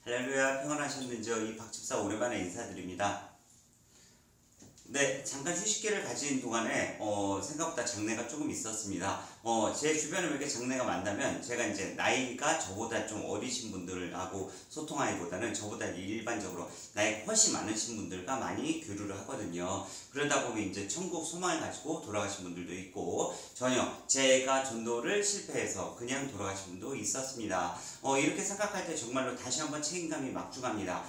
할렐루야, 평안하셨는지요? 이 박집사 오랜만에 인사드립니다. 네, 잠깐 휴식기를 가진 동안에 생각보다 장래가 조금 있었습니다. 제 주변에 왜 이렇게 장래가 많다면 제가 이제 나이가 저보다 좀 어리신 분들하고 소통하기보다는 저보다 일반적으로 나이가 훨씬 많으신 분들과 많이 교류를 하거든요. 그러다 보면 이제 천국 소망을 가지고 돌아가신 분들도 있고 전혀 제가 전도를 실패해서 그냥 돌아가신 분도 있었습니다. 이렇게 생각할 때 정말로 다시 한번 책임감이 막중합니다.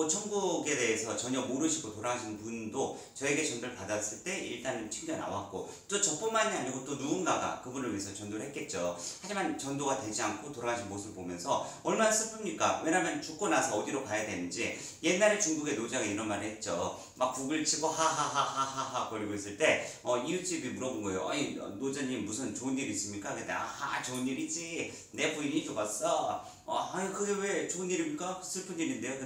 천국에 대해서 전혀 모르시고 돌아가신 분도 저에게 전도를 받았을 때 일단은 튕겨 나왔고, 또 저뿐만이 아니고 또 누군가가 그분을 위해서 전도를 했겠죠. 하지만 전도가 되지 않고 돌아가신 모습을 보면서 얼마나 슬픕니까? 왜냐면 죽고 나서 어디로 가야 되는지. 옛날에 중국의 노자가 이런 말을 했죠. 막 북을 치고 하하하하하하 거리고 있을 때 이웃집이 물어본 거예요. 아니 노자님 무슨 좋은 일 있습니까? 근데 좋은 일이지, 내 부인이 죽었어. 아니 그게 왜 좋은 일입니까? 슬픈 일인데요.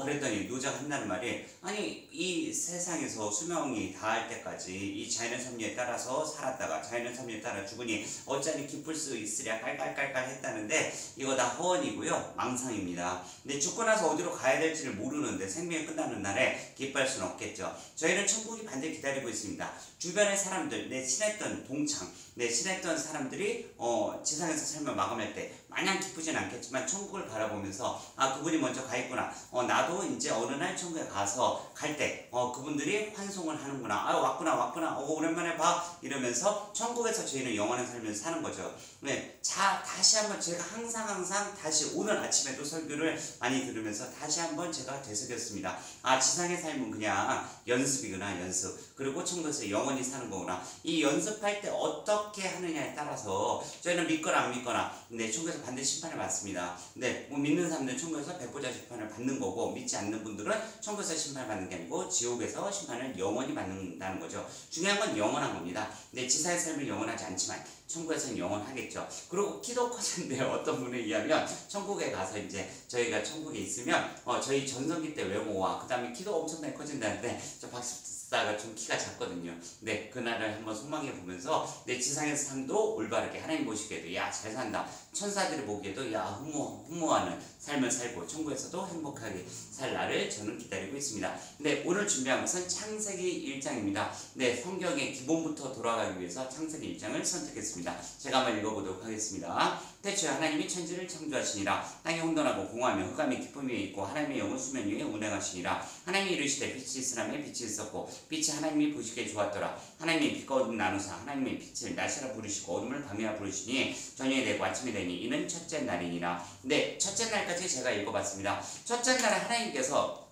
그랬더니 노자가 한다는 말이, 아니 이 세상에서 수명이 다할 때까지 이 자연의 섭리에 따라서 살았다가 자연의 섭리에 따라 죽으니 어찌하니 기쁠 수 있으랴 깔깔깔깔 했다는데, 이거 다 허언이고요, 망상입니다. 근데 죽고 나서 어디로 가야 될지를 모르는데 생명이 끝나는 날에 기뻐할 수는 없겠죠. 저희는 천국이 반드시 기다리고 있습니다. 주변의 사람들, 내 친했던 동창, 내 친했던 사람들이 지상에서 삶을 마감할 때 마냥 기쁘진 않겠지만 천국을 바라보면서 그분이 먼저 가 있구나, 나도 이제 어느 날 천국에 가서 갈 때 그분들이 환송을 하는구나, 왔구나, 오랜만에 봐, 이러면서 천국에서 저희는 영원한 삶을 사는 거죠. 네, 다시 한번 제가 항상 다시 오늘 아침에도 설교를 많이 들으면서 다시 한번 제가 되새겼습니다. 지상의 삶은 그냥 연습이구나, 연습. 그리고 천국에서 영원히 사는 거구나. 이 연습할 때 어떻게 하느냐에 따라서 저희는 믿거나 안 믿거나, 천국에서 반드시 심판을 받습니다. 믿는 사람들은 천국에서 백보자 심판을 받는 거고, 믿지 않는 분들은 천국에서 심판을 받는 게 아니고 지옥에서 심판을 영원히 받는다는 거죠. 중요한 건 영원한 겁니다. 지상의 삶은 영원하지 않지만 천국에서는 영원하겠죠. 그리고 키도 커진데 어떤 분에 의하면 천국에 가서 이제 저희가 천국에 있으면 저희 전성기 때 외모와 그 다음에 키도 엄청나게 커진다는데, 저 박사가 좀 키가 작거든요. 그날을 한번 소망해 보면서 내 지상에서 삶도 올바르게, 하나님 보시기에도 잘 산다, 천사들이 보기에도 흠모하는 삶을 살고 천국에서도 행복하게 살 날을 저는 기다리고 있습니다. 오늘 준비한 것은 창세기 1장입니다. 성경의 기본부터 돌아가기 위해서 창세기 1장을 선택했습니다. 제가 한번 읽어보도록 하겠습니다. 태초에 하나님이 천지를 창조하시니라. 땅이 혼돈하고 공허하며 흑암이 깊음이 있고 하나님의 영은 수면 위에 운행하시니라. 하나님이 이르시되 빛이 있으라매 빛이 있었고 빛이 하나님이 보시기에 좋았더라. 하나님이 빛과 어둠 나누사 하나님의 빛을 낮이라 부르시고 어둠을 밤이라 부르시니 저녁이 되고 아침이 되니 이는 첫째 날이니라. 첫째 날까지 제가 읽어봤습니다. 첫째 날에 하나님께서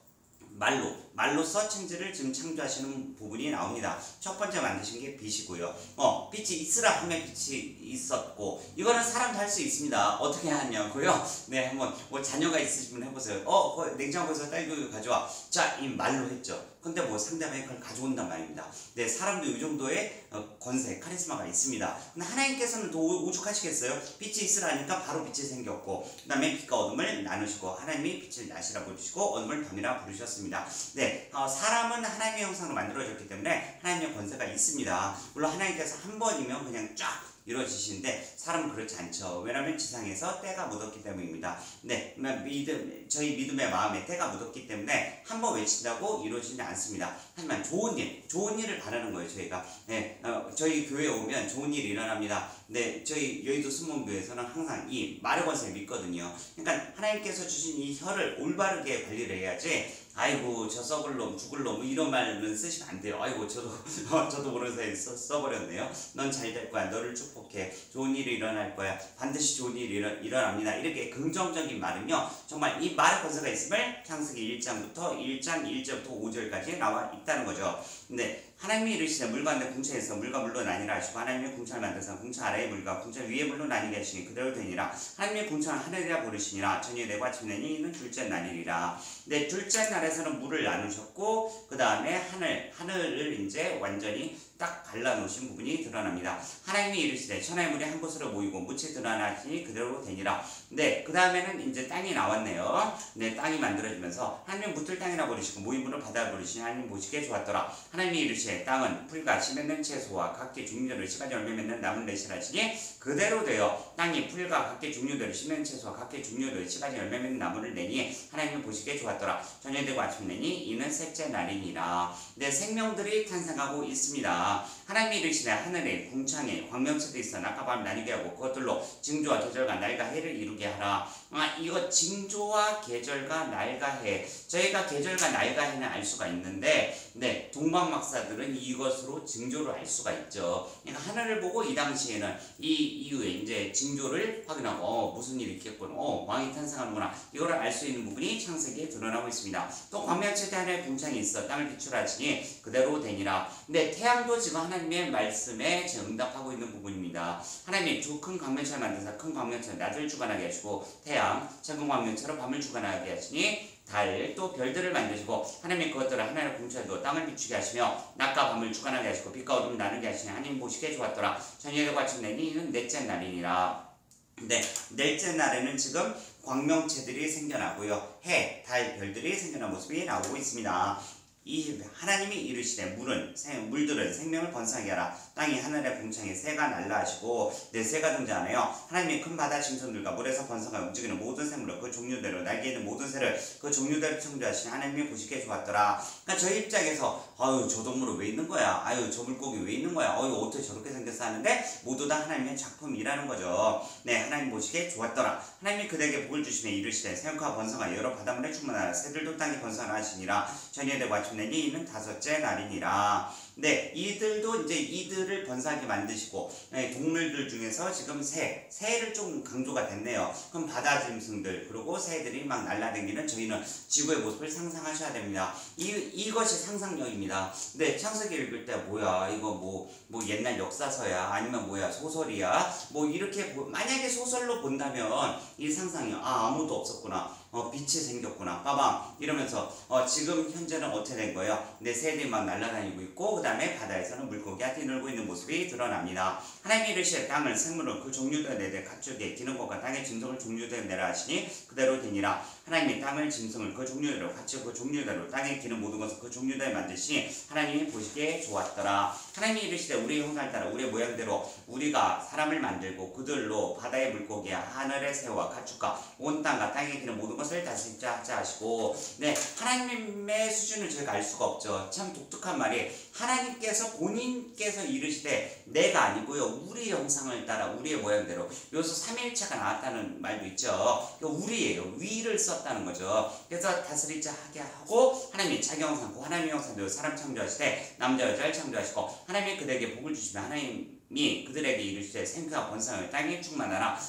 말로써 천지를 지금 창조하시는 부분이 나옵니다. 첫 번째 만드신 게 빛이고요. 빛이 있으라 하면 빛이 있었고, 이거는 사람도 할 수 있습니다. 어떻게 하냐고요? 한번 자녀가 있으시면 해보세요. 냉장고에서 딸기우유 가져와. 자, 이 말로 했죠. 근데 상대방이 그걸 가져온단 말입니다. 사람도 이 정도의 권세, 카리스마가 있습니다. 근데 하나님께서는 더 오죽하시겠어요? 빛이 있으라니까 바로 빛이 생겼고, 그 다음에 빛과 어둠을 나누시고 하나님이 빛을 낮이라 부르시고 어둠을 밤이라 부르셨습니다. 사람은 하나님의 형상으로 만들어졌기 때문에 하나님의 권세가 있습니다. 물론 하나님께서 한 번이면 그냥 쫙 이루어지시는데 사람은 그렇지 않죠. 왜냐하면 지상에서 때가 묻었기 때문입니다. 저희 믿음의 마음에 때가 묻었기 때문에 한 번 외친다고 이루어지지 않습니다. 하지만 좋은 일을 바라는 거예요. 저희가 저희 교회에 오면 좋은 일이 일어납니다. 저희 여의도 순문교회에서는 항상 이 말의 권세를 믿거든요. 그러니까 하나님께서 주신 이 혀를 올바르게 관리를 해야지, 아이고 저 썩을 놈 죽을 놈 이런 말은 쓰시면 안 돼요. 아이고 저도 모르는 사이에 써버렸네요. 넌 잘 될 거야, 너를 축복해, 좋은 일이 일어날 거야, 반드시 좋은 일이 일어납니다. 이렇게 긍정적인 말은요, 정말 이 말의 권세가 있음을 창세기 1장부터 1장 1절부터 5절까지 나와 있다는 거죠. 하나님이 이르시되 물과 내 궁창에서 물과 물로 나뉘라 하시고 하나님의 궁창을 만드사 궁창 아래의 물과 궁창 위의 물로 나뉘게 하시니 그대로 되니라. 하나님의 궁창을 하늘이라 부르시니라. 저녁이 되고 아침이 되니 이는 둘째 날이리라. 둘째 날에서는 물을 나누셨고, 그 다음에 하늘을 이제 완전히 딱 갈라놓으신 부분이 드러납니다. 하나님이 이르시되 천하의 물이 한 곳으로 모이고 묻히 드러나시니 그대로 되니라. 그 다음에는 이제 땅이 나왔네요. 땅이 만들어지면서 하나님 묻을 땅이라 부르시고 모인 물을 바다라 부르시니 하나님 보시기에 좋았더라. 하나님이 이르시되 땅은 풀과 씨 맺는 채소와 각기 중류를 시가지 열매 맺는 나물 내시라 하시니 그대로 되어 땅이 풀과 각기 종류대로 씻는 채소와 각기 종류대로 씨가지 열매 맺는 나무를 내니 하나님이 보시기에 좋았더라. 저녁되고 아침 내니 이는 셋째 날이니라. 네, 생명들이 탄생하고 있습니다. 하나님이 이르시되 하늘에 궁창에 광명체도 있어 낮과 밤을 나뉘게 하고 그것들로 징조와 계절과 날과 해를 이루게 하라. 이거 징조와 계절과 날과 해, 저희가 계절과 날과 해는 알 수가 있는데 네, 동방박사들은 이것으로 징조를 알 수가 있죠. 그러니까 하늘을 보고 이 당시에는 이 이후에 이제 징조를 확인하고 무슨 일이 있겠구나, 왕이 탄생하는구나, 이거를 알 수 있는 부분이 창세기에 드러나고 있습니다. 또 광명체대 하늘에 궁창이 있어 땅을 비출하시니 그대로 되니라. 근데 태양도 지금 하나님의 말씀에 응답하고 있는 부분입니다. 하나님이 두 큰 광명체를 만드사 큰 광명체를 낮을 주관하게 하시고 태양, 작은 광명체로 밤을 주관하게 하시니 달, 또 별들을 만드시고 하나님이 그것들을 하나님의 궁창에 땅을 비추게 하시며 낮과 밤을 주관하게 하시고 빛과 어둠을 나누게 하시니 하나님 보시기에 좋았더라. 저녁과 아침 내니 이는 넷째 날이니라. 네, 넷째 날에는 지금 광명체들이 생겨나고요. 해, 달, 별들이 생겨난 모습이 나오고 있습니다. 이 하나님이 이르시되 물들은 생명을 번성하게 하라. 땅이 하늘의 궁창에 새가 날라 하시고 네, 새가 등장하네요. 하나님이 큰 바다 짐승들과 물에서 번성하여 움직이는 모든 생물을 그 종류대로 날개 있는 모든 새를 그 종류대로 창조하시니 하나님이 보시기에 좋았더라. 그러니까 저희 입장에서 아유 저 동물은 왜 있는 거야, 아유 저 물고기 왜 있는 거야, 어유 어떻게 저렇게 생겼어 하는데 모두 다 하나님의 작품이라는 거죠. 네, 하나님 보시기에 좋았더라. 하나님이 그들에게 복을 주시며 이르시되 생육하고 번성하여 여러 바닷물에 충만하라. 새들도 땅에 번성하라 하시니라. 저녁되고 아침 내니 이는 다섯째 날이니라. 네, 이들도 이제 이들을 번성하게 만드시고 네, 동물들 중에서 지금 새를 좀 강조가 됐네요. 그럼 바다 짐승들 그리고 새들이 막 날아다니는 저희는 지구의 모습을 상상하셔야 됩니다. 이것이 상상력입니다. 네, 창세기 읽을 때 뭐야 이거 뭐 옛날 역사서야 아니면 뭐야 소설이야 뭐 이렇게 만약에 소설로 본다면 이 상상력 아무도 없었구나, 빛이 생겼구나, 빠밤 이러면서 지금 현재는 어떻게 된 거예요? 내 새들이 막 날아다니고 있고 그 다음에 바다에서는 물고기가 뛰놀고 있는 모습이 드러납니다. 하나님이 이르시되 땅을 생물을 그 종류대로 내되 가축에 기는 것과 땅의 짐승을 종류대로 내라 하시니 그대로 되니라. 하나님이 땅을 짐승을 그 종류대로 가축 그 종류대로 땅에 기는 모든 것을 그 종류대로 만드시니 하나님이 보시기에 좋았더라. 하나님이 이르시되 우리의 형상을 따라 우리의 모양대로 우리가 사람을 만들고 그들로 바다의 물고기와 하늘의 새와 가축과 온 땅과 땅에 기는 모든 것을 다스리자 하시고 네, 하나님의 수준을 저희가 알 수가 없죠. 참 독특한 말이 하나님께서 본인께서 이르시되 내가 아니고요 우리 형상을 따라 우리의 모양대로, 여기서 삼위일체가 나왔다는 말도 있죠. 우리예요. 위를 썼다는 거죠. 그래서 다스리자 하게 하고 하나님이 자기 형상 하나님의 형상대로 사람 창조하시되 남자 여자를 창조하시고 하나님이 그들에게 복을 주시며 하나님이 그들에게 이르시되 생크와 번성하여 땅에 충만하라.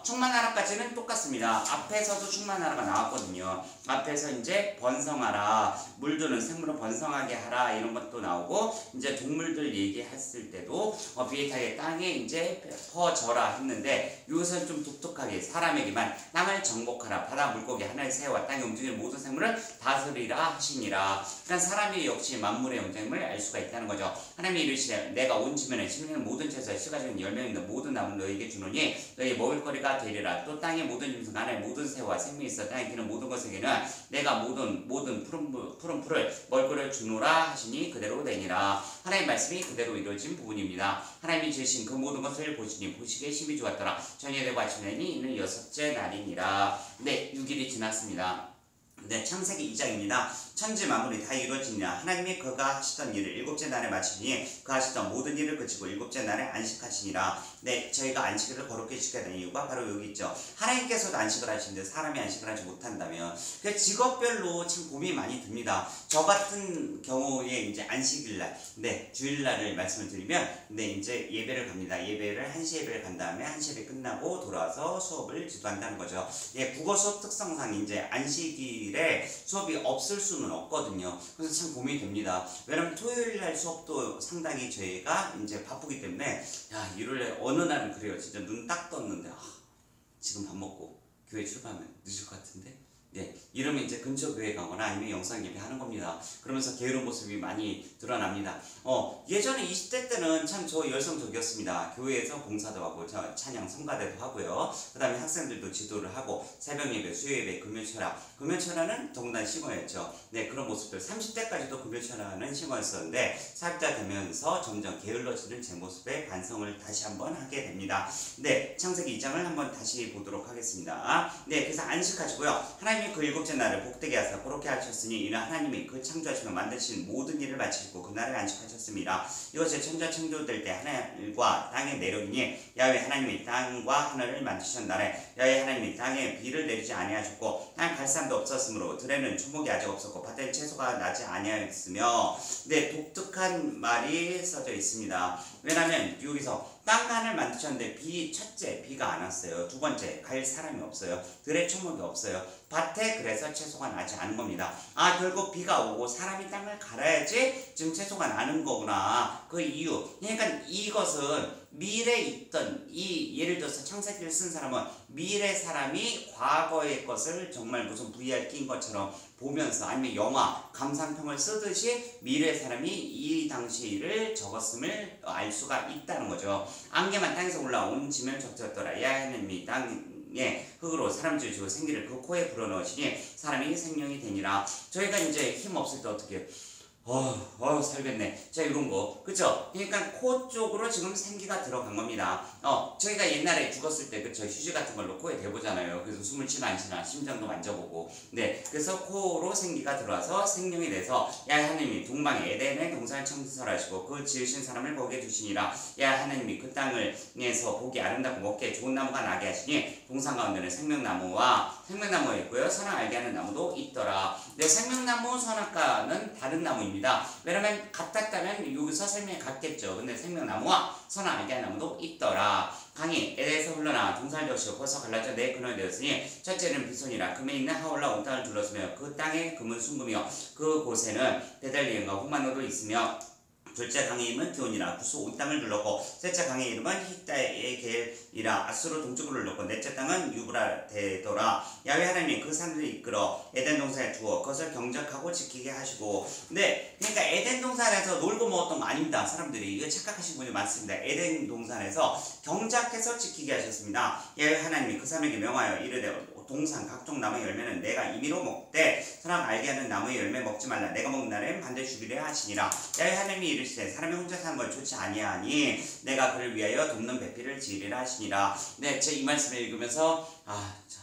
충만하라까지는 똑같습니다. 앞에서도 충만하라가 나왔거든요. 앞에서 이제 번성하라, 물드는 생물을 번성하게 하라 이런 것도 나오고 이제 동물들 얘기했을 때도 비슷하게 땅에 이제 퍼져라 했는데 이것은 좀 독특하게 사람에게만 땅을 정복하라, 바다 물고기 하늘의 새와 땅에 움직이는 모든 생물을 다스리라 하시니라. 그러니까 사람이 역시 만물의 영장임을 알 수가 있다는 거죠. 하나님이 이르시되 내가 온 지면에 심는 모든 채소에 씨가 지는 열매 있는 모든 나무를 너에게 주노니 너희 먹을거리가 되리라. 또 땅의 모든 짐승 하늘의 모든 새와 생명이 있어 땅에 기는 모든 것에게는 내가 모든 푸른 풀을 먹을거리를 주노라 하시니 그대로 되니라. 하나님의 말씀이 그대로 이루어진 부분입니다. 하나님이 지으신 그 모든 것을 보시니 보시기에 심히 좋았더라. 저녁되고 아침 되니 이는 여섯째 날이니라. 네, 6일이 지났습니다. 네, 창세기 2장입니다. 천지 만물이 다 이루어지냐 하나님이 그가 하시던 일을 일곱째 날에 마치니 그 하시던 모든 일을 그치고 일곱째 날에 안식하시니라. 네, 저희가 안식일을 거룩히 지켜야 되는 이유가 바로 여기 있죠. 하나님께서도 안식을 하시는데 사람이 안식을 하지 못한다면 그 직업별로 참 고민이 많이 듭니다. 저 같은 경우에 이제 안식일날, 네, 주일날을 말씀을 드리면 네, 이제 예배를 갑니다. 예배를 1시 예배를 간 다음에 1시 예배 끝나고 돌아와서 수업을 지도한다는 거죠. 예, 국어 수업 특성상 이제 안식일에 수업이 없을 수는 없거든요. 그래서 참 고민이 됩니다. 왜냐면 토요일 날 수업도 상당히 저희가 이제 바쁘기 때문에 야, 일요일에 어느 날은 그래요. 진짜 눈 딱 떴는데 지금 밥 먹고 교회 출발하면 늦을 것 같은데 네, 이러면 이제 근처 교회 가거나 아니면 영상 예배 하는 겁니다. 그러면서 게으른 모습이 많이 드러납니다. 예전에 20대 때는 참 저 열성적이었습니다. 교회에서 봉사도 하고 찬양 성가대도 하고요. 그 다음에 학생들도 지도를 하고 새벽 예배, 수요 예배, 금요철학. 금요철학은 더군다나 심어였죠. 네, 그런 모습들 30대까지도 금요철학은 심어였었는데 40대 되면서 점점 게을러지는 제 모습에 반성을 다시 한번 하게 됩니다. 네, 창세기 2장을 한번 다시 보도록 하겠습니다. 네, 그래서 안식하시고요. 하나님이 그 일곱째 날을 복되게 하사 그렇게 하셨으니 이는 하나님이 그 창조하시며 만드신 모든 일을 마치시고 그날을 안식하셨습니다. 이것이 천지가 창조될 때 하늘과 땅의 내력이니 야훼 하나님이 땅과 하늘을 만드신 날에 야훼 하나님이 땅에 비를 내리지 아니하셨고 땅에 갈 사람도 없었으므로 들에는 초목이 아직 없었고 밭에는 채소가 나지 아니하였으며 네, 독특한 말이 써져 있습니다. 왜냐하면 여기서 땅과 하늘 만드셨는데 첫째 비가 안 왔어요. 두 번째 갈 사람이 없어요. 들에 초목이 없어요. 밭에 그래서 채소가 나지 않은 겁니다. 결국 비가 오고 사람이 땅을 갈아야지 지금 채소가 나는 거구나. 그 이유. 그러니까 이것은 미래에 있던 예를 들어서 창세기를 쓴 사람은 미래 사람이 과거의 것을 정말 무슨 VR 낀 것처럼 보면서 아니면 영화 감상평을 쓰듯이 미래 사람이 이 당시를 적었음을 알 수가 있다는 거죠. 안개만 땅에서 올라온 지면 적셨더라. 야훼 하나님이 땅에 흙으로 사람 지으시고 생기를 그 코에 불어넣으시니 사람이 생명이 되니라. 저희가 이제 힘 없을 때 어떻게 살겠네. 자, 이런 거. 그쵸? 그러니까 코 쪽으로 지금 생기가 들어간 겁니다. 저희가 옛날에 죽었을 때, 그쵸? 휴지 같은 걸로 코에 대보잖아요. 그래서 숨을 쉬나 안 쉬나 심장도 만져보고. 네. 그래서 코로 생기가 들어와서 생명이 돼서, 야, 하나님이 동방에 에덴의 동산을 창설하시고, 그 지으신 사람을 거기에 두시니라. 야, 하나님이 그 땅을에서 보기 아름답고 먹기에 좋은 나무가 나게 하시니, 동산 가운데는 생명나무가 있고요. 선악 알게 하는 나무도 있더라. 네, 생명나무, 선악과는 다른 나무입니다. 왜냐면 같았다면 여기서 생명이 같겠죠. 근데 생명나무와 선악 알게 하는 나무도 있더라. 강이 에덴에서 흘러나 동산을 적시고 벌써 갈라져 내 근원이 되었으니 첫째는 비손이라 금에 있는 하올라 온 땅을 둘러쓰며 그 땅에 금은 순금이요 그 곳에는 데달리움과 후마노도 있으며 둘째 강의 이름은 기온이라 구스 온 땅을 둘렀고 셋째 강의 이름은 히타에겔이라 아수르 동쪽으로 둘렀고 넷째 땅은 유브라데더라. 야훼 하나님이 그 사람들을 이끌어 에덴 동산에 두어 그것을 경작하고 지키게 하시고. 네, 그러니까 에덴 동산에서 놀고 먹었던 거 아닙니다. 사람들이 이거 착각하신 분이 많습니다. 에덴 동산에서 경작해서 지키게 하셨습니다. 야훼 하나님이 그 사람에게 명하여 이르되 동산 각종 나무의 열매는 내가 임의로 먹되 사람 알게 하는 나무의 열매 먹지 말라. 내가 먹는 날엔 반드시 죽이려 하시니라. 야훼 하나님이 이르시되 사람이 혼자 사는 걸 좋지 아니하니 내가 그를 위하여 돕는 배필을 지으리라 하시니라. 네, 제 이 말씀을 읽으면서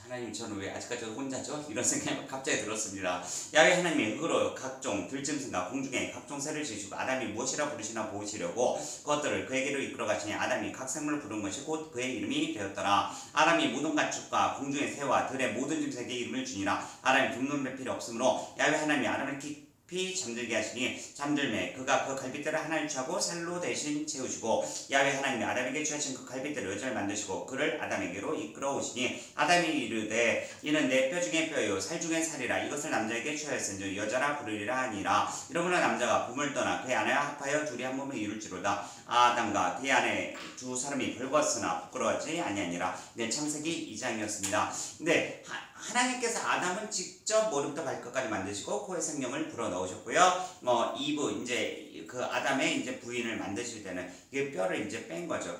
하나님 저는 왜 아직까지도 혼자죠? 이런 생각이 갑자기 들었습니다. 야훼 하나님이 흙으로 각종 들짐승과 공중에 각종 새를 지으시고 아담이 무엇이라 부르시나 보시려고 그것들을 그에게로 이끌어 가시니 아담이 각 생물을 부른 것이 곧 그의 이름이 되었더라. 아담이 모든 가축과 공중의 새와 들의 모든 짐승에게 이름을 주니라. 아담이 돕는 배필이 없으므로 야훼 하나님이 아담을 깊이 잠들게 하시니 잠들매 그가 그 갈빗대를 하나를 취하고 살로 대신 채우시고 야훼 하나님이 아담에게 취하신 그 갈빗대로 여자를 만드시고 그를 아담에게로 이끌어 오시니 아담이 이르되 이는 내 뼈 중에 뼈요 살 중에 살이라. 이것을 남자에게 취하였은즉 여자라 부르리라 하니라. 이러므로 남자가 부모를 떠나 그의 아내와 합하여 둘이 한 몸을 이룰지로다. 아담과 그의 아내 두 사람이 벌거웠으나 부끄러워하지 아니하니라. 네, 창세기 2장이었습니다. 네, 하나님께서 아담은 직접 머리부터 발끝까지 만드시고 코에 생명을 불어넣으셨고요. 이브 이제 그 아담의 이제 부인을 만드실 때는 이 뼈를 이제 뺀 거죠.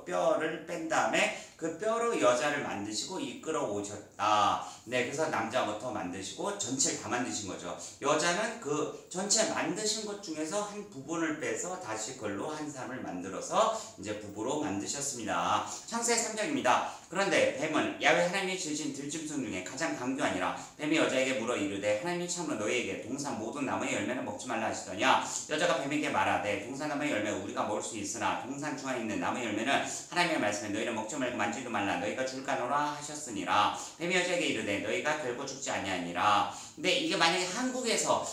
뼈를 뺀 다음에 그 뼈로 여자를 만드시고 이끌어 오셨다. 네, 그래서 남자부터 만드시고 전체를 다 만드신 거죠. 여자는 그 전체 만드신 것 중에서 한 부분을 빼서 다시 그걸로 한 사람을 만들어서 이제 부부로 만드셨습니다. 창세기 3장입니다. 그런데 뱀은 야훼 하나님이 지으신 들짐승 중에 가장 강교하니라. 뱀이 여자에게 물어 이르되 하나님이 참으로 너희에게 동산 모든 나무의 열매는 먹지 말라 하시더냐. 여자가 뱀에게 말하되 동산 나무의 열매 우리가 먹을 수 있으나 동산 중앙에 있는 나무의 열매는 하나님의 말씀에 너희는 먹지 말고 만지지도 말라. 너희가 줄까노라 하셨으니라. 뱀이 여자에게 이르되 너희가 결코 죽지 아니하니라. 근데 이게 만약에 한국에서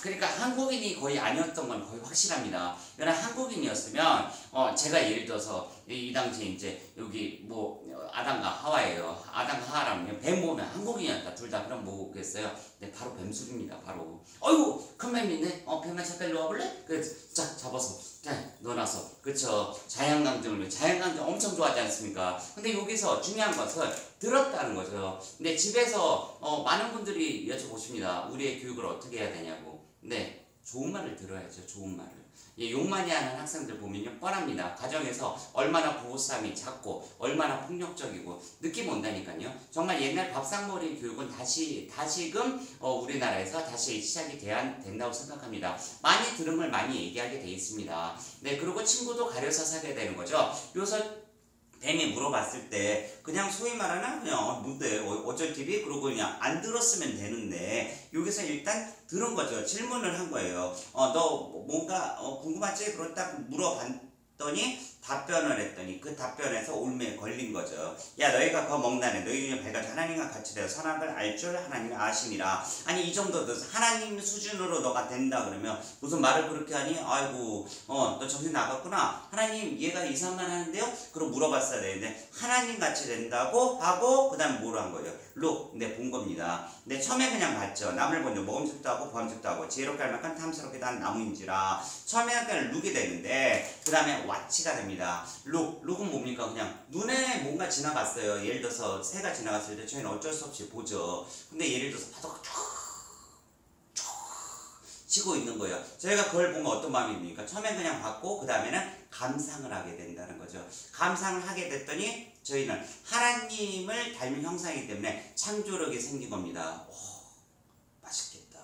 그러니까 한국인이 거의 아니었던 건 거의 확실합니다. 왜냐면 한국인이었으면 제가 예를 들어서 이 당시에 이제 여기 뭐 아담과 하와예요. 아담과 하와라면 뱀 보면 한국인이었다. 둘 다 그럼 뭐겠어요? 네, 바로 뱀술입니다. 바로. 어이구 큰 뱀 있네. 뱀만 잠깐 일로 와볼래? 그래서 쫙 잡아서 넣어놔서 그쵸. 자연강정을 엄청 좋아하지 않습니까? 근데 여기서 중요한 것은 들었다는 거죠. 근데 집에서 많은 분들이 여쭤보십니다. 우리의 교육을 어떻게 해야 되냐고. 근데 좋은 말을 들어야죠. 좋은 말을. 예, 욕 많이 하는 학생들 보면요 뻔합니다. 가정에서 얼마나 부부싸움이 잦고 얼마나 폭력적이고 느낌 온다니까요. 정말 옛날 밥상머리 교육은 다시금 우리나라에서 다시 시작이 된다고 생각합니다. 많이 들은 걸 많이 얘기하게 돼 있습니다. 네, 그리고 친구도 가려서 사게 되는 거죠. 요새 뱀이 물어봤을 때 그냥 소위 말하는 그냥 뭔데 어쩔 TV 그러고 그냥 안 들었으면 되는데 여기서 일단 들은 거죠. 질문을 한 거예요. 너 뭔가 궁금하지? 그렇다 물어봤더니 답변을 했더니 그 답변에서 올매에 걸린 거죠. 야 너희가 그거 먹나네. 너희 중에 밝아져 하나님과 같이 되어 선악을 알 줄 하나님이 아심이라. 아니 이 정도 하나님 수준으로 너가 된다 그러면 무슨 말을 그렇게 하니? 아이고 너 정신 나갔구나. 하나님 얘가 이상만 하는데요? 그럼 물어봤어야 되는데 하나님 같이 된다고 하고 그 다음에 뭐로 한 거예요? 룩. 네, 본 겁니다. 네, 처음에 그냥 봤죠. 나무를 본적 먹음직도 하고 보암직도 하고 지혜롭게 할 만큼 탐스럽게도 한 나무인지라. 처음에는 그냥 룩이 되는데 그 다음에 와치가 됩니다. 룩은 뭡니까? 그냥 눈에 뭔가 지나갔어요. 예를 들어서 새가 지나갔을 때 저희는 어쩔 수 없이 보죠. 근데 예를 들어서 파도가 쭉 치고 있는 거예요. 저희가 그걸 보면 어떤 마음이 듭니까? 처음엔 그냥 봤고 그 다음에는 감상을 하게 된다는 거죠. 감상을 하게 됐더니 저희는 하나님을 닮은 형상이기 때문에 창조력이 생긴 겁니다. 맛있겠다.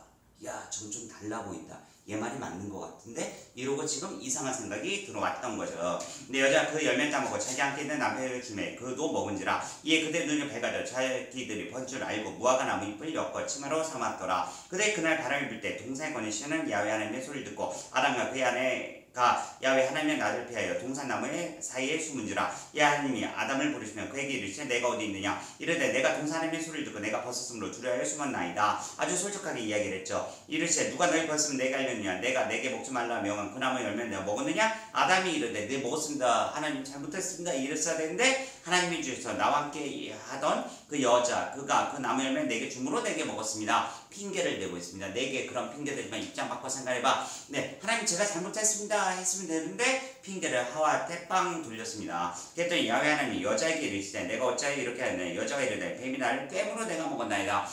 야, 좀 달라 보인다. 얘 말이 맞는 것 같은데? 이러고 지금 이상한 생각이 들어왔던 거죠. 근데 여자가 그 열매를 따먹고 자기 함께 있는 남편을 주매 그도 먹은지라 이에 그대 눈이 밝아져 자기들이 번 줄 알고 무화과 나무 잎을 엮어 치마로 삼았더라. 그대 그날 바람이 불 때 동산에 거니시는 야훼 하나님의 소리를 듣고 아담과 그의 아내가 야훼 하나님의 낯을 피하여 동산나무의 사이에 숨은지라. 야 하나님이 아담을 부르시면 그에게 이르시되 내가 어디 있느냐. 이르되 내가 동산 하나님의 소리를 듣고 내가 벗었으므로 두려워하여 숨었나이다. 아주 솔직하게 이야기를 했죠. 이르시되 누가 너희 벗으면 내가 알렸느냐. 내가 내게 먹지 말라 명한 그 나무 열매를 내가 먹었느냐. 아담이 이르되 네 먹었습니다. 하나님 잘못했습니다. 이랬어야 되는데 하나님이 주셔서 나와 함께 하던 그 여자 그가 그 나무 열매 내게 주므로 내게 먹었습니다. 핑계를 대고 있습니다. 내게 그런 핑계 대지만 입장 바꿔 생각해봐. 네, 하나님 제가 잘못했습니다 했으면 되는데 핑계를 하와한테 빵 돌렸습니다. 그랬더니 야훼 하나님이 여자에게 이르시되 내가 어찌하여 이렇게 하느냐. 여자가 이르되 뱀이 나를 꿰물어 내가 먹었나이다.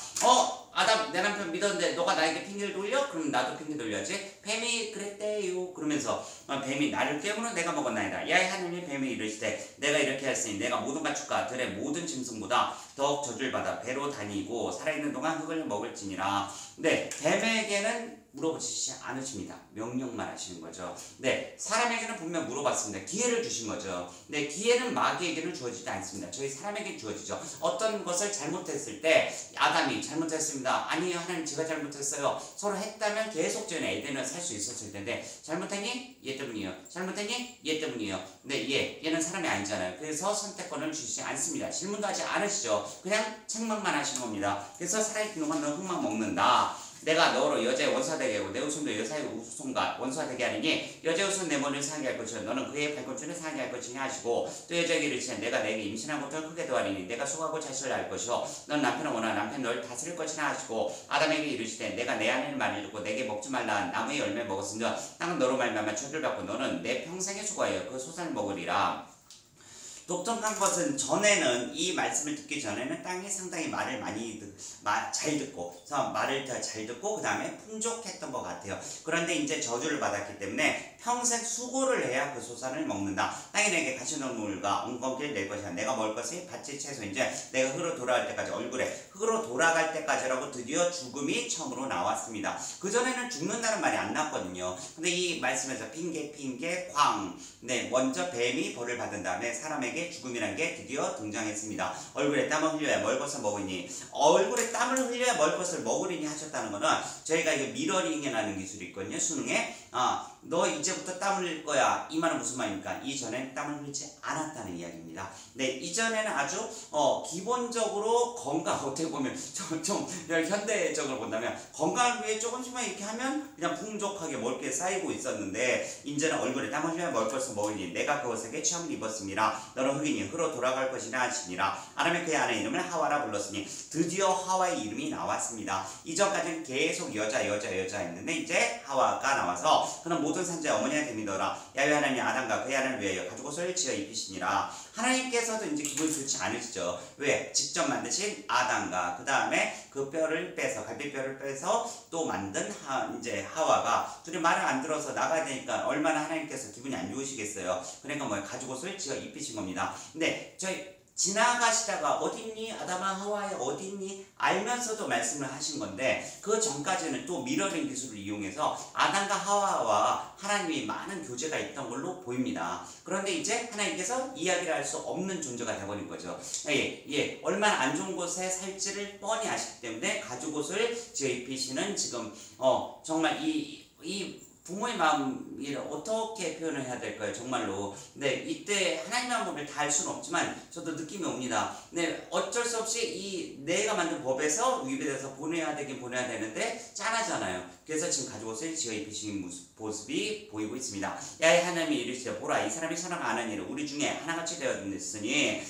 아담 내 남편 믿었는데 너가 나에게 핑계를 돌려? 그럼 나도 핑계 돌려야지. 뱀이 그랬대요. 그러면서 뱀이 나를 깨물어 내가 먹었나이다. 야훼 하나님이 뱀이 이르시되 내가 이렇게 했으니 내가 모든 가축과 들의 모든 짐승보다 더욱 저주를 받아 배로 다니고 살아있는 동안 흙을 먹을지니라. 네, 뱀에게는 물어보시지 않으십니다. 명령만 하시는 거죠. 네, 사람에게는 분명 물어봤습니다. 기회를 주신 거죠. 네, 기회는 마귀에게는 주어지지 않습니다. 저희 사람에게 주어지죠. 어떤 것을 잘못했을 때 아담이 잘못했습니다. 아니에요 하나님 제가 잘못했어요. 서로 했다면 계속 저는 에덴을 살 수 있었을 텐데 잘못했니? 얘 때문이에요. 잘못했니? 얘 때문이에요. 네, 얘는 사람이 아니잖아요. 그래서 선택권을 주시지 않습니다. 질문도 하지 않으시죠. 그냥 책망만 하시는 겁니다. 그래서 살아있는 동안 너 흙만 먹는다. 내가 너로 여자의 원수가 되게 하고 내 후손도 여자의 후손과 원수가 되게 하리니 여자의 후손 내 머리를 상하게 할 것이요 너는 그의 발꿈치를 상하게 할 것이니 하시고 또 여자에게 이르시되 내가 내게 임신한 것을 크게 더하리니 내가 수고하고 자식을 낳을 것이요 넌 남편을 원하나 남편 너를 다스릴 것이나 하시고 아담에게 이르시되 내가 내 아내를 말을 듣고 내게 먹지 말라 나무의 열매 먹었으니 땅은 너로 말미암아 저주를 받고 너는 내 평생에 수고하여 그 소산을 먹으리라. 독특한 것은 전에는 이 말씀을 듣기 전에는 땅이 상당히 말을 잘 듣고 말을 더 잘 듣고 그 다음에 풍족했던 것 같아요. 그런데 이제 저주를 받았기 때문에 평생 수고를 해야 그 소산을 먹는다. 땅이 내게 가시덤불과 엉겅퀴를 낼 것이야. 내가 먹을 것이 밭이 채소인지 내가 흙으로 돌아갈 때까지 얼굴에 흙으로 돌아갈 때까지라고 드디어 죽음이 처음으로 나왔습니다. 그전에는 죽는다는 말이 안 나왔거든요. 근데 이 말씀에서 핑계 광. 네, 먼저 뱀이 벌을 받은 다음에 사람에게 죽음이라는 게 드디어 등장했습니다. 얼굴에 땀을 흘려야 먹을 것을 먹으니 얼굴에 땀을 흘려야 먹을 것을 먹으리니 하셨다는 거는 저희가 이거 미러링이라는 기술이 있거든요. 수능에 너 이제부터 땀 흘릴 거야. 이 말은 무슨 말입니까? 이전엔 땀을 흘리지 않았다는 이야기입니다. 네, 이전에는 아주 기본적으로 건강, 어떻게 보면 좀 현대적으로 본다면 건강을 위해 조금씩만 이렇게 하면 그냥 풍족하게 먹게 쌓이고 있었는데 이제는 얼굴에 땀 흘려야 먹을 것을 먹으니 내가 그것에게 취함을 입었습니다. 너는 흑인이 흑으로 돌아갈 것이라 하시니라. 아람의 그의 아내 이름을 하와라 불렀으니 드디어 하와의 이름이 나왔습니다. 이전까지는 계속 여자 했는데 이제 하와가 나와서 그는 모든 산자의 어머니가 됩니더라. 야훼 하나님이 아담과 그의 아내를 위하여 가죽 옷을 지어 입히시니라. 하나님께서도 이제 기분이 좋지 않으시죠. 왜? 직접 만드신 아담과 그 다음에 그 뼈를 빼서 갈비뼈를 빼서 또 만든 이제 하와가 둘이 말을 안 들어서 나가야 되니까 얼마나 하나님께서 기분이 안 좋으시겠어요. 그러니까 뭐 가죽 옷을 지어 입히신 겁니다. 근데 저희 지나가시다가 어딨니? 아담아 하와에 어딨니? 알면서도 말씀을 하신 건데 그 전까지는 또 미러링 기술을 이용해서 아담과 하와와 하나님이 많은 교제가 있던 걸로 보입니다. 그런데 이제 하나님께서 이야기를 할 수 없는 존재가 되어버린 거죠. 얼마나 안 좋은 곳에 살지를 뻔히 아시기 때문에 가죽옷을 지어 입히시는 지금 정말 이 부모의 마음을 어떻게 표현을 해야 될까요? 정말로. 네, 이때 하나님의 마음을 다 알 수는 없지만 저도 느낌이 옵니다. 네, 어쩔 수 없이 내가 만든 법에서 위배돼서 보내야 되는데 짠하잖아요. 그래서 지금 가죽옷을 지어 입히신 모습이 보이고 있습니다. 야훼 하나님이 이르시되 보라 이 사람이 선악 안 하는 일을 우리 중에 하나같이 되었으니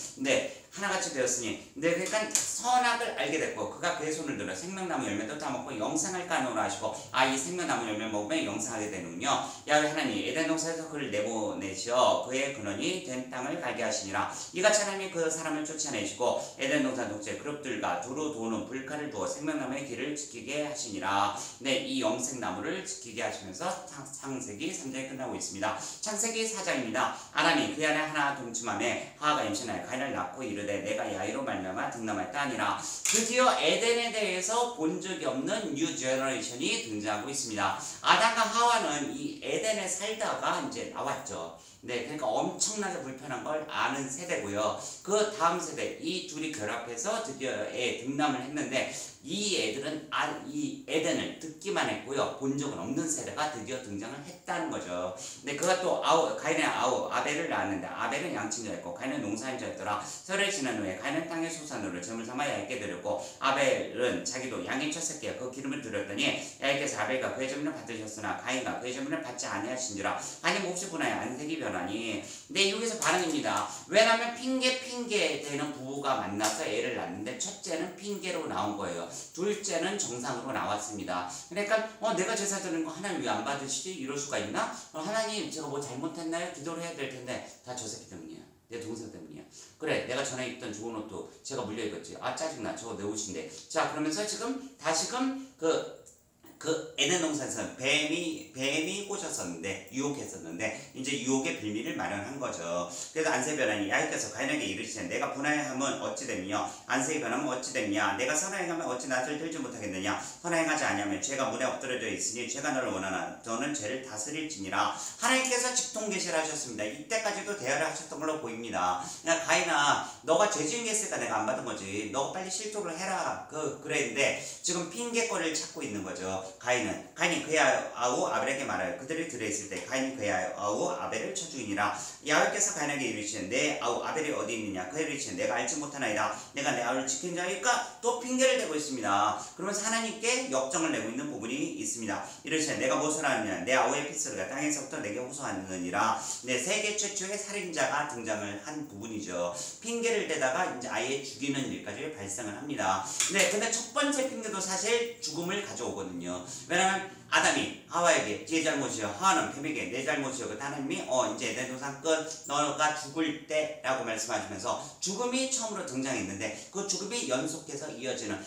하나같이 되었으니 그러니까 선악을 알게 됐고 그가 그의 손을 들어 생명나무 열매도 따먹고 영생을 까노라 하시고 이 생명나무 열매 먹으면 영생하게 되는군요. 야훼 하나님이 에덴 동산에서 그를 내보내시어 그의 근원이 된 땅을 갈게 하시니라. 이같이 하나님이 그 사람을 쫓아내시고 에덴 동산 독재 그룹들과 두루 도는 불칼을 두어 생명나무의 길을 지키게 하시니라. 네, 이 영생나무를 지키게 하시면서 창세기 3장이 끝나고 있습니다. 창세기 4장입니다. 아담이 그의 아내 하나 동침함에 하와가 임신하여 가인을 낳고 이르되 내가 야이로 말미암아 등남하였다 하니라. 드디어 에덴에 대해서 본 적이 없는 뉴 제너레이션이 등장하고 있습니다. 아담과 하와는 이 에덴에 살다가 이제 나왔죠. 네, 그러니까 엄청나게 불편한 걸 아는 세대고요. 그 다음 세대, 이 둘이 결합해서 드디어 등남을 했는데 이 애들은 이 에덴을 듣기만 했고요. 본 적은 없는 세대가 드디어 등장을 했다는 거죠. 근데 그가 또 가인의 아벨을 낳았는데 아벨은 양친자였고 가인은 농사인자였더라. 설을 지난 후에 가인은 땅의 소산으로 제물 삼아 야훼께 드렸고 아벨은 자기도 양의 첫 새끼에 그 기름을 드렸더니 야훼께서 아벨과 그의 제물을 받으셨으나 가인과 그의 제물을 받지 아니하신지라. 가인이 몹시 분하여 안색이 변하니. 근데 여기서 반응입니다. 왜냐하면 핑계 되는 부부가 만나서 애를 낳는데 첫째는 핑계로 나온 거예요. 둘째는 정상으로 나왔습니다. 그러니까 내가 제사 드리는 거 하나님 왜 안 받으시지? 이럴 수가 있나? 하나님 제가 뭐 잘못했나요? 기도를 해야 될 텐데 다 저 새끼 때문이야. 내 동생 때문이야. 그래 내가 전에 입던 좋은 옷도 제가 물려 입었지. 짜증나. 저거 내 옷인데. 자 그러면서 지금 다시금 그 에덴 동산에서 뱀이 꽂혔었는데 유혹했었는데 이제 유혹의 빌미를 마련한 거죠. 그래서 안색이 변하니 야훼께서 가인에게 이르시되 내가 분하여 함은 어찌 됨이요 안색이 변하면 어찌 됨이냐 내가 선하여 하면 어찌 낯을 들지 못하겠느냐 선하여 하지 아니하면 죄가 문에 엎드려져 있으니 죄가 너를 원하나 너는 죄를 다스릴지니라. 하나님께서 직통계시를 하셨습니다. 이때까지도 대화를 하셨던 걸로 보입니다. 야 가인아 너가 죄 지은 게 있으니까 내가 안 받은 거지. 너가 빨리 실토를 해라. 그랬는데 지금 핑계거리를 찾고 있는 거죠. 가인이 그의 아우 아벨에게 말하여 그들이 들어있을 때 가인이 그의 아우 아벨을 쳐 죽이니라. 야훼께서 가인에게 이르시되 내 아우 아벨이 어디 있느냐 그에 이르시되 내가 알지 못하나이다. 내가 내 아우를 지킨 자니까 또 핑계를 대고 있습니다. 그러면서 하나님께 역정을 내고 있는 부분이 있습니다. 이르시되 내가 무엇을 하느냐 내 아우의 피스가 땅에서부터 내게 호소하느니라. 네, 세계 최초의 살인자가 등장을 한 부분이죠. 핑계를 대다가 이제 아예 죽이는 일까지 발생을 합니다. 네, 근데 첫 번째 핑계도 사실 죽음을 가져오거든요. 왜냐면 아담이 하와에게 제 잘못이요 하와는 뱀에게 내 잘못이요 그 하나님이 이제 에덴 동산 끝 너가 죽을 때 라고 말씀하시면서 죽음이 처음으로 등장했는데 그 죽음이 연속해서 이어지는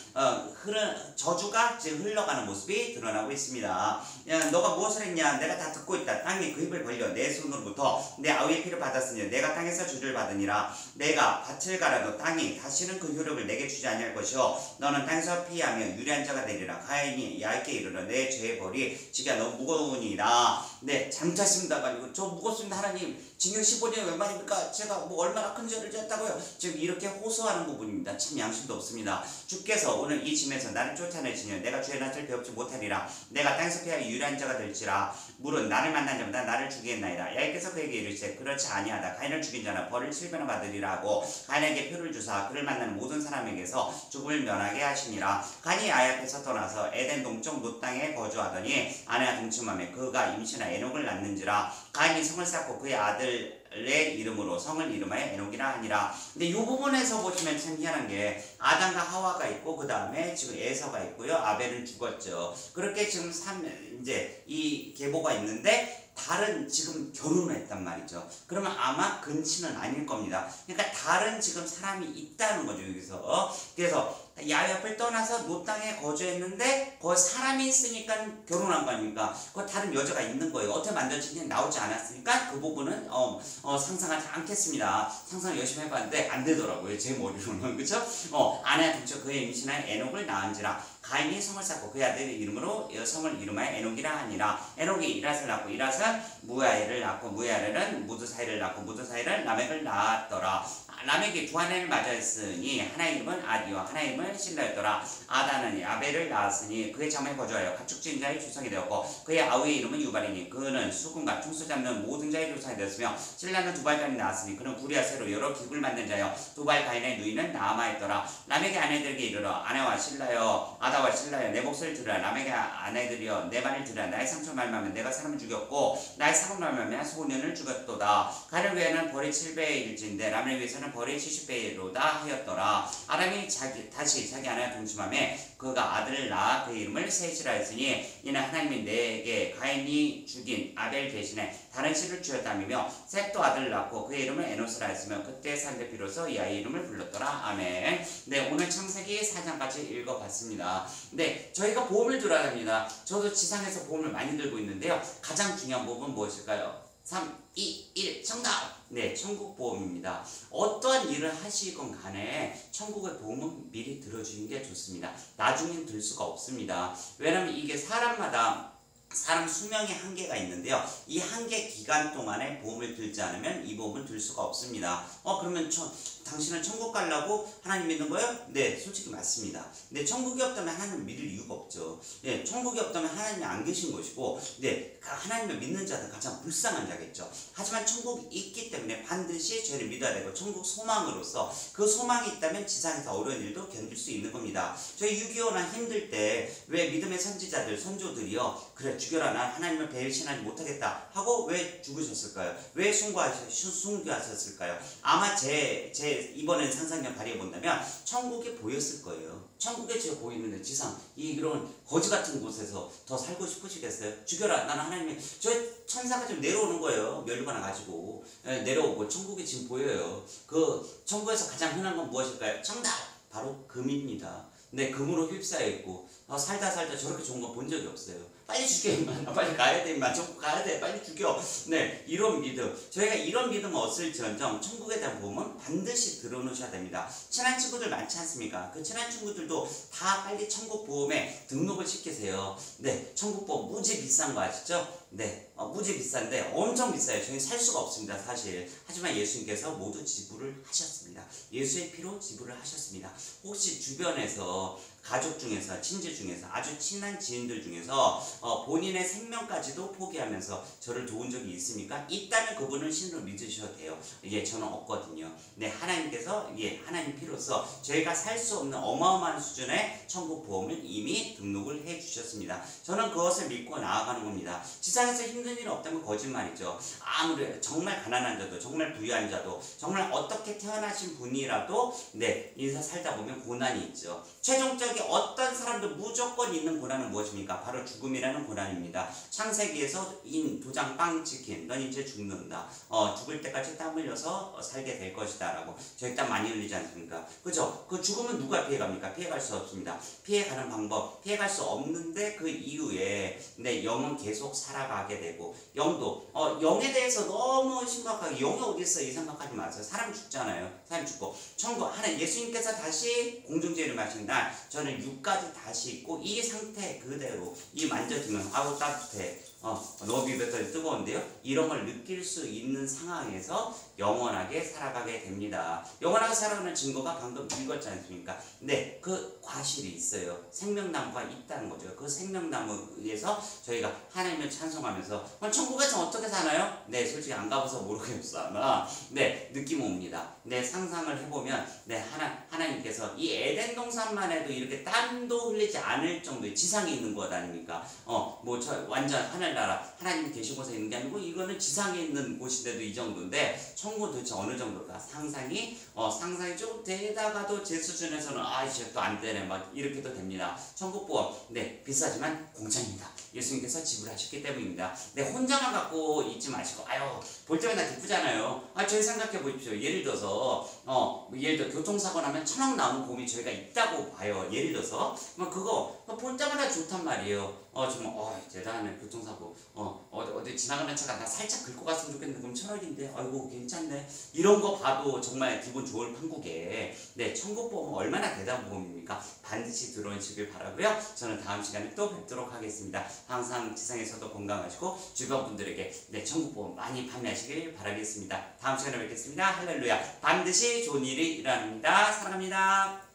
저주가 지금 흘러가는 모습이 드러나고 있습니다. 너가 무엇을 했냐 내가 다 듣고 있다. 땅이 그 입을 벌려 내 손으로부터 내 아우의 피를 받았으니 내가 땅에서 주를 받으니라. 내가 밭을 갈아도 땅이 다시는 그 효력을 내게 주지 아니할 것이요 너는 땅에서 피하며 유리한 자가 되리라. 가인이 야훼께 이르러 내 죄의 벌이 지가 너무 무거우니라. 네, 잘못했습니다. 가지고 저 무겁습니다 하나님. 징역 15년 왜 말입니까? 제가 뭐 얼마나 큰 죄를 졌다고요? 지금 이렇게 호소하는 부분입니다. 참 양심도 없습니다. 주께서 오늘 이 짐에서 나를 쫓아내시며 내가 주의 낯을 배웁지 못하리라. 내가 땅에서 피하여 유리한 자가 될지라. 물은 나를 만난 자마다 나를 죽이겠나이다. 야곱께서 그에게 이르시되 그렇지 아니하다. 가인을 죽인 자는 벌을 7배나 받으리라 하고 가인에게 표를 주사 그를 만나는 모든 사람에게서 죽음을 면하게 하시니라. 가인이 아이 앞에서 떠나서 에덴 동쪽 롯 땅에 거주하더니 아내와 동침하며 그가 임신하 에녹을 낳는지라. 가인이 성을 쌓고 그의 아들의 이름으로 성을 이름하여 에녹이라 하니라. 근데 이 부분에서 보시면 참 희한한 게 아담과 하와가 있고 그 다음에 지금 에서가 있고요. 아벨은 죽었죠. 그렇게 지금 이제 이 계보가 있는데 다른 지금 결혼을 했단 말이죠. 그러면 아마 근친은 아닐 겁니다. 그러니까 다른 지금 사람이 있다는 거죠 여기서. 그래서 야곱을 떠나서 롯 땅에 거주했는데 거기 사람이 있으니까 결혼한 거 아닙니까? 그 다른 여자가 있는 거예요. 어떻게 만들어진지 나오지 않았으니까 그 부분은 상상하지 않겠습니다. 상상을 열심히 해봤는데 안 되더라고요. 제 머리로는. 그쵸? 아내와 동쳐 그의 임신한 에녹을 낳은지라. 가인이 성을 쌓고 그의 아들의 이름으로 성을 이름하여 에녹이라 하니라. 에녹이 이랏을 낳고 이랏은 무야엘을 낳고 무야엘은 무드사일을 낳고 무드사일은 라멕을 낳았더라. 라멕이 두 아내를 맞아했으니 하나의 이름은 아디와 하나의 이름은 실라였더라. 아다는 아벨을 낳았으니 그의 자매에 거주하여 가축 지은 자의 조상이 되었고 그의 아우의 이름은 유발이니 그는 수금과 총수 잡는 모든 자의 조상이 되었으며 실라는 두발간이 낳았으니 그는 구리아세로 여러 기구를 만든 자여 두발 가인의 누이는 나아마였더라. 라멕의 아내들에게 이르러 아내와 실라여 아다와 실라여 내 목소리를 들으라. 라멕의 아내들이여 내 말을 들으라. 나의 상처 말하면 내가 사람을 죽였고 나의 사고 말하면 소년을 죽였도다. 가인을 위해서는 벌이 7배일진데 라멕을 위해서는 벌이 70배로다 하였더라. 아람이 다시 자기 아내와 동침하며 그가 아들을 낳아 그 이름을 셋이라 했으니 이는 하나님이 내게 가인이 죽인 아벨 대신에 다른 씨를 주었다며 셋도 아들을 낳고 그의 이름을 에노스라 했으며 그때 산대 비로소 이 아이 이름을 불렀더라. 아멘. 네, 오늘 창세기 4장까지 읽어봤습니다. 네, 저희가 보험을 들어야 합니다. 저도 지상에서 보험을 많이 들고 있는데요. 가장 중요한 보험은 무엇일까요? 3, 2, 1 정답! 네, 천국보험입니다. 어떠한 일을 하시건 간에 천국의 보험은 미리 들어주는 게 좋습니다. 나중엔 들 수가 없습니다. 왜냐면 이게 사람마다 사람 수명의 한계가 있는데요. 이 한계 기간 동안에 보험을 들지 않으면 이 보험을 들 수가 없습니다. 그러면 당신은 천국 가려고 하나님 믿는 거예요? 네, 솔직히 맞습니다. 근데 천국이 없다면 하나님을 믿을 이유가 없죠. 네, 천국이 없다면 하나님이 안 계신 것이고, 네, 하나님을 믿는 자는 가장 불쌍한 자겠죠. 하지만 천국이 있기 때문에 반드시 저희를 믿어야 되고, 천국 소망으로서 그 소망이 있다면 지상에서 어려운 일도 견딜 수 있는 겁니다. 저희 6.25나 힘들 때 왜 믿음의 선지자들, 선조들이요, 그래 죽여라, 난 하나님을 배신하지 못하겠다 하고 왜 죽으셨을까요? 왜 순교하셨을까요? 아마 제 이번엔 상상력 발휘해 본다면 천국이 보였을 거예요. 천국에 지어 보이는데 지상 이런 거지 같은 곳에서 더 살고 싶으시겠어요? 죽여라, 나는 하나님의 저 천사가 지금 내려오는 거예요. 멸류관을 가지고 내려오고 천국이 지금 보여요. 그 천국에서 가장 흔한 건 무엇일까요? 정답! 바로 금입니다. 네, 금으로 휩싸여 있고 살다 저렇게 좋은 거 본 적이 없어요. 빨리 죽여 임마, 나 빨리 가야 돼 임마, 천국 가야 돼, 빨리 죽여. 네, 이런 믿음, 저희가 이런 믿음을 얻을지언정 천국에 대한 보험은 반드시 들어놓으셔야 됩니다. 친한 친구들 많지 않습니까? 그 친한 친구들도 다 빨리 천국 보험에 등록을 시키세요. 네, 천국 보험 무지 비싼 거 아시죠? 네, 무지 비싼데 엄청 비싸요. 저희 살 수가 없습니다, 사실. 하지만 예수님께서 모두 지불을 하셨습니다. 예수의 피로 지불을 하셨습니다. 혹시 주변에서 가족 중에서, 친지 중에서, 아주 친한 지인들 중에서 본인의 생명까지도 포기하면서 저를 도운 적이 있습니까? 있다면 그분은 신으로 믿으셔도 돼요. 예, 저는 없거든요. 네, 하나님께서 하나님 피로써 저희가 살 수 없는 어마어마한 수준의 천국 보험을 이미 등록을 해 주셨습니다. 저는 그것을 믿고 나아가는 겁니다. 지상에서 힘든 일이 없다면 거짓말이죠. 아무리 정말 가난한 자도, 정말 부유한 자도, 정말 어떻게 태어나신 분이라도 네, 인생 살다 보면 고난이 있죠. 최종적인 어떤 사람도 무조건 있는 고난은 무엇입니까? 바로 죽음이라는 고난입니다. 창세기에서 도장 빵 찍힌 넌 이제 죽는다. 죽을 때까지 땀 흘려서 살게 될 것이다 라고 저희 땀 많이 흘리지 않습니까? 그죠? 그 죽음은 누가 피해갑니까? 피해갈 수 없습니다. 피해가는 방법, 피해갈 수 없는데 그 이후에 네, 영은 계속 살아가게 되고, 영도 영에 대해서 너무 심각하게 영이 어디 있어 이 생각하지 마세요. 사람 죽잖아요. 사람 죽고 천국 하나 예수님께서 다시 공중제를 마신 날 저는 육과 옷까지 다시 입고 이 상태 그대로 이 만져지면 아우 따뜻해 너무 비벼서 뜨거운데요. 이런 걸 느낄 수 있는 상황에서 영원하게 살아가게 됩니다. 영원하게 살아가는 증거가 방금 읽었지 않습니까? 네, 그 과실이 있어요. 생명나무가 있다는 거죠. 그 생명나무에서 저희가 하나님을 찬송하면서 천국에서 어떻게 사나요? 네, 솔직히 안 가봐서 모르겠으나 네, 느낌 옵니다. 네, 상상을 해보면 네, 하나님께서 이 에덴 동산만 해도 이렇게 땀도 흘리지 않을 정도의 지상에 있는 것 아닙니까? 완전 하늘나라 하나님 계신 곳에 있는 게 아니고 이거는 지상에 있는 곳인데도 이 정도인데 천국은 도대체 어느 정도일까? 상상이 좀 되다가도 제 수준에서는 이제 또 안 되네 막 이렇게도 됩니다. 천국보험 네 비싸지만 공짜입니다. 예수님께서 지불하셨기 때문입니다. 네 혼자만 갖고 있지 마시고 볼 때마다 기쁘잖아요. 저희 생각해 보십시오. 예를 들어서 예를 들어 교통사고 나면 1,000억 남은 곰이 저희가 있다고 봐요. 예를 들어서 그거 볼 때마다 좋단 말이에요. 정말 대단하네 교통사고 어디 지나가는 차가 나 살짝 긁고 갔으면 좋겠는데 그럼 1,000억인데 아이고 괜찮네 이런 거 봐도 정말 기분 좋은 한국에 네 천국보험 얼마나 대단한 보험입니까? 반드시 들어오시길 바라고요. 저는 다음 시간에 또 뵙도록 하겠습니다. 항상 지상에서도 건강하시고 주변 분들에게 네 천국보험 많이 판매하시길 바라겠습니다. 다음 시간에 뵙겠습니다. 할렐루야. 반드시 좋은 일이 일어납니다. 사랑합니다.